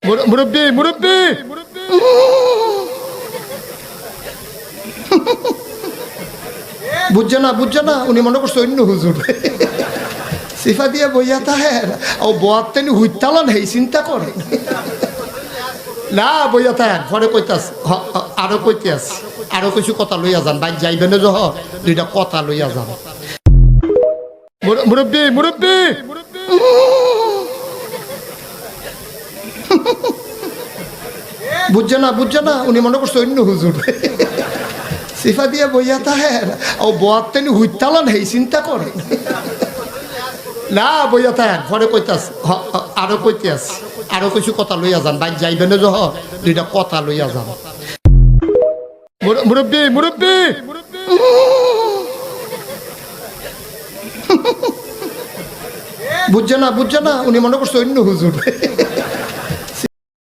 মুরব্বি মুরব্বি বুঝছে না উনি মনে করছে অন্য হুজুর সিফা দিয়ে বইয়া তাহের ও বোয়াতেনি হুইতালান হেই চিন্তা করে না বইয়া তাহের ঘরে কইতাস আরো কইতে আস আরো কিছু কথা লইয়া যান বাইক যাইবেন যহ দুইটা কথা লইয়া যান মুরব্বি মুরব্বি বুঝছে না উনি মনে করছে অন্য হুজুর সিফা দিয়ে বইয়া তাহের ও বোয়াতেনি হুইতালান হেই চিন্তা করে না বইয়া তাহের ঘরে কইতাস আরো কইতে আস আরো কিছু কথা লইয়া যান বাইক যাইবেন যহ দুইটা কথা লইয়া যান মুরব্বি মুরব্বি বুঝছে না উনি মনে করছে অন্য হুজুর